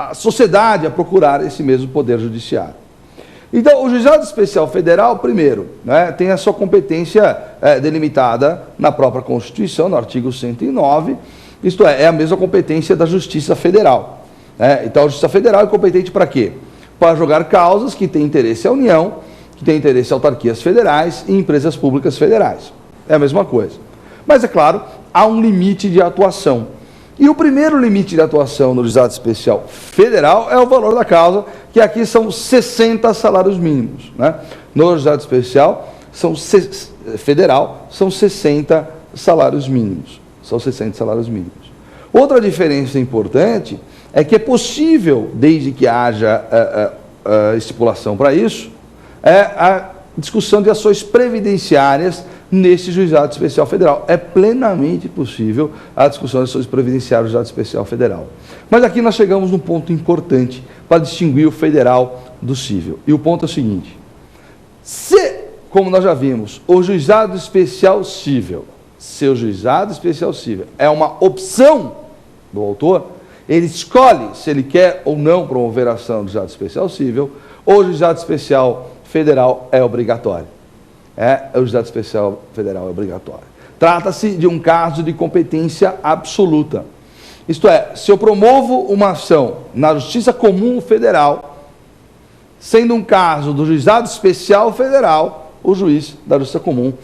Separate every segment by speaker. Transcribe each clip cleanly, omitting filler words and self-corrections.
Speaker 1: a sociedade a procurar esse mesmo poder judiciário. Então, o Juizado Especial Federal, primeiro, né, tem a sua competência delimitada na própria Constituição, no artigo 109, isto é a mesma competência da Justiça Federal. Então, a Justiça Federal é competente para quê? Para julgar causas que têm interesse à União, que têm interesse a autarquias federais e empresas públicas federais. É a mesma coisa. Mas, é claro, há um limite de atuação. E o primeiro limite de atuação no Juizado Especial Federal é o valor da causa, que aqui são 60 salários mínimos. Né? No Juizado Especial Federal são 60 salários mínimos. São 60 salários mínimos. Outra diferença importante é que é possível, desde que haja estipulação para isso, a discussão de ações previdenciárias nesse Juizado Especial Federal. É plenamente possível a discussão de ações previdenciárias no Juizado Especial Federal. Mas aqui nós chegamos num ponto importante para distinguir o federal do cível. E o ponto é o seguinte: se, como nós já vimos, o Juizado Especial Cível, seu Juizado Especial Cível, é uma opção do autor, ele escolhe se ele quer ou não promover a ação do Juizado Especial Cível, ou o Juizado Especial Federal é obrigatório. O Juizado Especial Federal é obrigatório. Trata-se de um caso de competência absoluta. Isto é, se eu promovo uma ação na Justiça Comum Federal, sendo um caso do Juizado Especial Federal, o juiz da Justiça Comum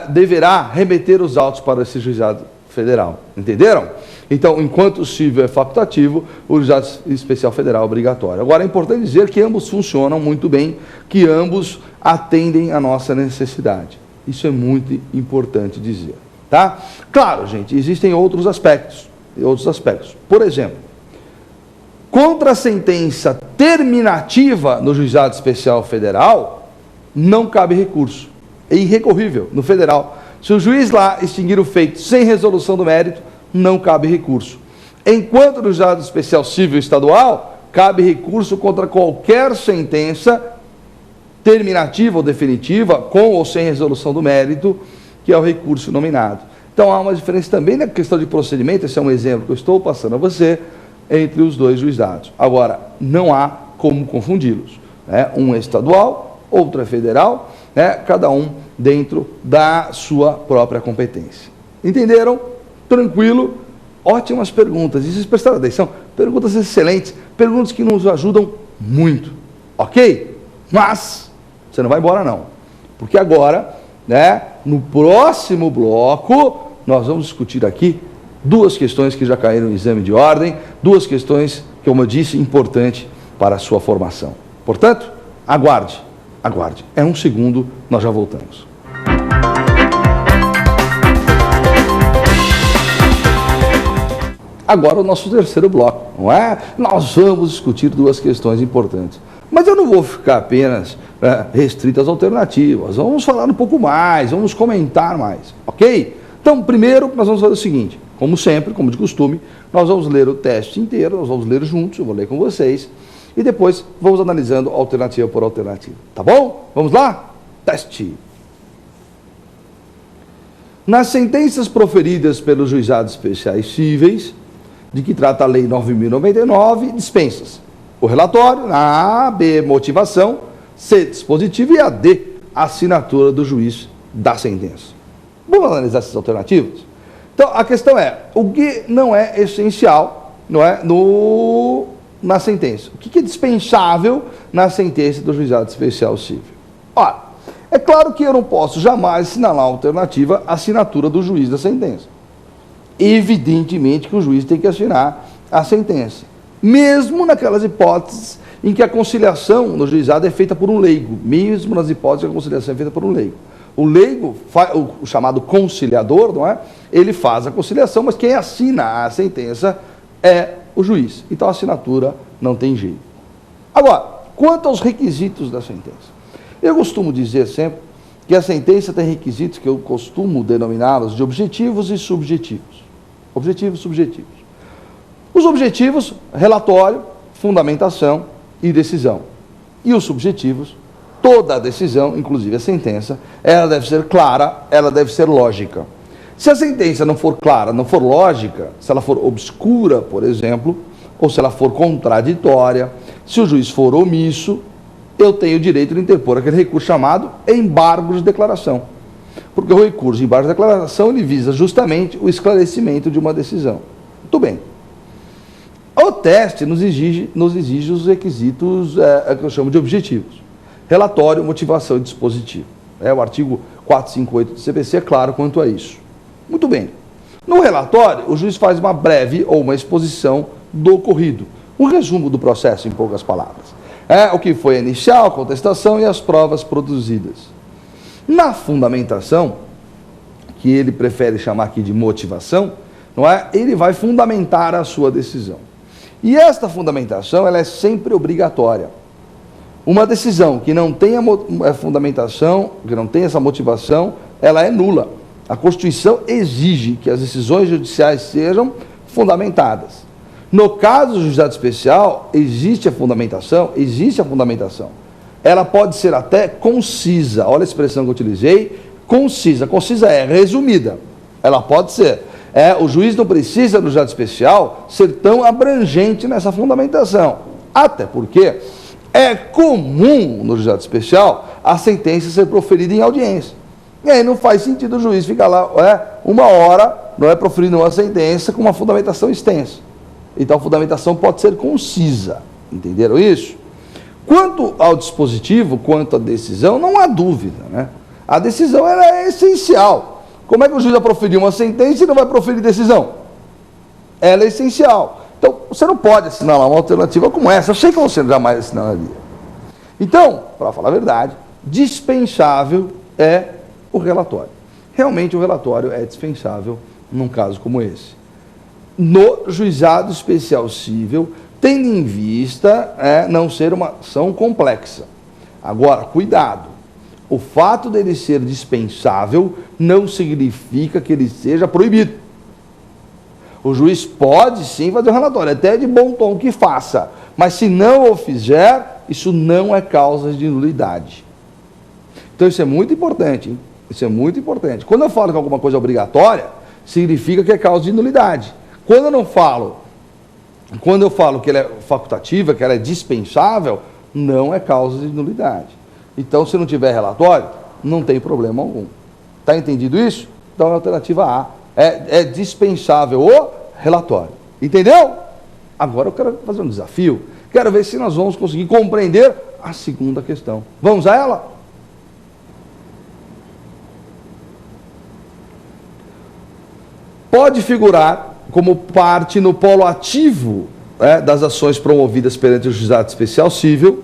Speaker 1: deverá remeter os autos para esse Juizado Federal. Entenderam? Então, enquanto o cível é facultativo, o Juizado Especial Federal é obrigatório. Agora, é importante dizer que ambos funcionam muito bem, que ambos atendem à nossa necessidade. Isso é muito importante dizer. Tá? Claro, gente, existem outros aspectos. Por exemplo, contra a sentença terminativa no Juizado Especial Federal, não cabe recurso. É irrecorrível no federal. Se o juiz lá extinguir o feito sem resolução do mérito, não cabe recurso. Enquanto no Juizado Especial Cível Estadual, cabe recurso contra qualquer sentença terminativa ou definitiva, com ou sem resolução do mérito, que é o recurso nominado. Então há uma diferença também na questão de procedimento, esse é um exemplo que eu estou passando a você, entre os dois juizados. Agora, não há como confundi-los. Um é estadual, outro é federal, cada um dentro da sua própria competência. Entenderam? Tranquilo? Ótimas perguntas. E vocês prestaram atenção? Perguntas excelentes, perguntas que nos ajudam muito. Ok? Mas você não vai embora não. Porque agora, no próximo bloco, nós vamos discutir aqui duas questões que já caíram no exame de ordem, duas questões, como eu disse, importantes para a sua formação. Portanto, aguarde. É um segundo, nós já voltamos. Agora o nosso terceiro bloco, não é? Nós vamos discutir duas questões importantes. Mas eu não vou ficar apenas restrito às alternativas. Vamos falar um pouco mais, vamos comentar mais, ok? Então, primeiro, nós vamos fazer o seguinte. Como sempre, como de costume, nós vamos ler o teste inteiro, nós vamos ler juntos, eu vou ler com vocês. E depois vamos analisando alternativa por alternativa. Tá bom? Vamos lá? Teste. Nas sentenças proferidas pelos juizados especiais cíveis, de que trata a Lei 9.099, dispensas o relatório, a A, B, motivação, C, dispositivo e a D, assinatura do juiz da sentença. Vamos analisar essas alternativas? Então, a questão é, o que não é essencial, não é, na sentença? O que é dispensável na sentença do juizado especial cível? Ora, é claro que eu não posso jamais assinalar a alternativa assinatura do juiz da sentença. Evidentemente que o juiz tem que assinar a sentença, mesmo naquelas hipóteses em que a conciliação no juizado é feita por um leigo, mesmo nas hipóteses que a conciliação é feita por um leigo. O leigo, o chamado conciliador, não é? Ele faz a conciliação, mas quem assina a sentença é o juiz. Então a assinatura não tem jeito. Agora, quanto aos requisitos da sentença, eu costumo dizer sempre que a sentença tem requisitos que eu costumo denominá-los de objetivos e subjetivos. Objetivos e subjetivos. Os objetivos, relatório, fundamentação e decisão. E os subjetivos, toda a decisão, inclusive a sentença, ela deve ser clara, ela deve ser lógica. Se a sentença não for clara, não for lógica, se ela for obscura, por exemplo, ou se ela for contraditória, se o juiz for omisso, eu tenho o direito de interpor aquele recurso chamado embargo de declaração. Porque o recurso de embargo de declaração, ele visa justamente o esclarecimento de uma decisão. Muito bem. O teste nos exige os requisitos que eu chamo de objetivos. Relatório, motivação e dispositivo. O artigo 458 do CPC é claro quanto a isso. Muito bem. No relatório, o juiz faz uma breve ou uma exposição do ocorrido. Um resumo do processo, em poucas palavras. O que foi a inicial, a contestação e as provas produzidas. Na fundamentação, que ele prefere chamar aqui de motivação, não é? Ele vai fundamentar a sua decisão. E esta fundamentação, ela é sempre obrigatória. Uma decisão que não tem a fundamentação, que não tem essa motivação, ela é nula. A Constituição exige que as decisões judiciais sejam fundamentadas. No caso do juizado especial, existe a fundamentação? Existe a fundamentação. Ela pode ser até concisa. Olha a expressão que eu utilizei, concisa. Concisa é resumida. Ela pode ser. O juiz não precisa, no juizado especial, ser tão abrangente nessa fundamentação. Até porque é comum, no juizado especial, a sentença ser proferida em audiência. E aí não faz sentido o juiz ficar lá uma hora, proferindo uma sentença com uma fundamentação extensa. Então a fundamentação pode ser concisa. Entenderam isso? Quanto ao dispositivo, quanto à decisão, não há dúvida, né? A decisão ela é essencial. Como é que o juiz vai proferir uma sentença e não vai proferir decisão? Ela é essencial. Então, você não pode assinalar uma alternativa como essa. Eu sei que você jamais assinalaria. Então, para falar a verdade, dispensável é o relatório. Realmente o relatório é dispensável num caso como esse. No juizado especial cível, tendo em vista não ser uma ação complexa. Agora, cuidado, o fato dele ser dispensável não significa que ele seja proibido. O juiz pode sim fazer um relatório, até de bom tom que faça, mas se não o fizer, isso não é causa de nulidade. Então isso é muito importante, hein? Isso é muito importante. Quando eu falo que alguma coisa é obrigatória, significa que é causa de nulidade. Quando eu falo que ela é facultativa, que ela é dispensável, não é causa de nulidade. Então, se não tiver relatório, não tem problema algum. Está entendido isso? Então, a alternativa A é dispensável o relatório. Entendeu? Agora eu quero fazer um desafio. Quero ver se nós vamos conseguir compreender a segunda questão. Vamos a ela? Pode figurar como parte no polo ativo das ações promovidas perante o juizado especial cível,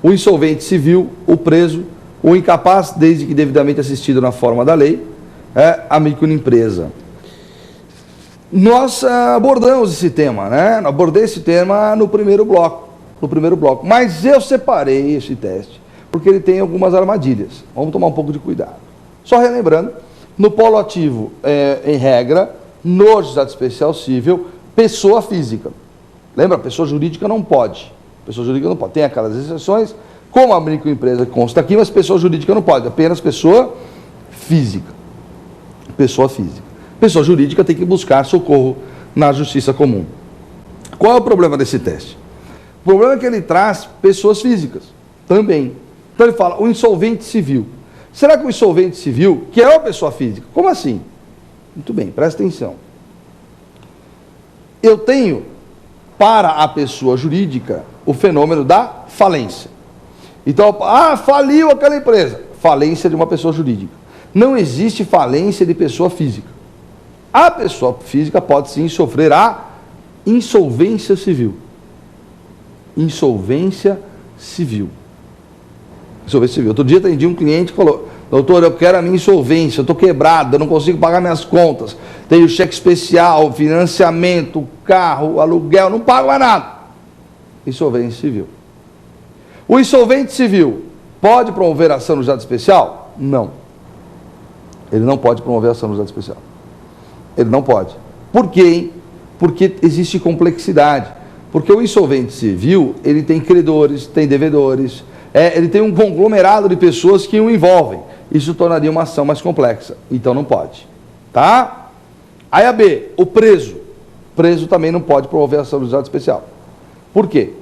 Speaker 1: o insolvente civil, o preso, o incapaz, desde que devidamente assistido na forma da lei, a microempresa. Nós abordamos esse tema, Abordei esse tema no primeiro bloco, mas eu separei esse teste, porque ele tem algumas armadilhas. Vamos tomar um pouco de cuidado. Só relembrando, no polo ativo, em regra, no juizado especial cível, pessoa física. Lembra? Pessoa jurídica não pode. Pessoa jurídica não pode. Tem aquelas exceções, como a microempresa que consta aqui, mas pessoa jurídica não pode. Apenas pessoa física. Pessoa física. Pessoa jurídica tem que buscar socorro na justiça comum. Qual é o problema desse teste? O problema é que ele traz pessoas físicas também. Então ele fala, o insolvente civil. Será que o insolvente civil, que é uma pessoa física, como assim? Muito bem, presta atenção. Eu tenho, para a pessoa jurídica, o fenômeno da falência. Então, faliu aquela empresa. Falência de uma pessoa jurídica. Não existe falência de pessoa física. A pessoa física pode sim sofrer a insolvência civil. Insolvência civil. Insolvência civil. Outro dia atendi um cliente que falou, doutor, eu quero a minha insolvência, eu estou quebrado, eu não consigo pagar minhas contas, tenho cheque especial, financiamento, carro, aluguel, não pago mais nada. Insolvência civil. O insolvente civil pode promover ação no juizado especial? Não. Ele não pode promover ação no juizado especial. Ele não pode. Por quê, hein? Porque existe complexidade. Porque o insolvente civil, ele tem credores, tem devedores, ele tem um conglomerado de pessoas que o envolvem. Isso tornaria uma ação mais complexa. Então não pode. Tá? Aí a B, o preso. preso também não pode promover ação do juizado especial. Por quê?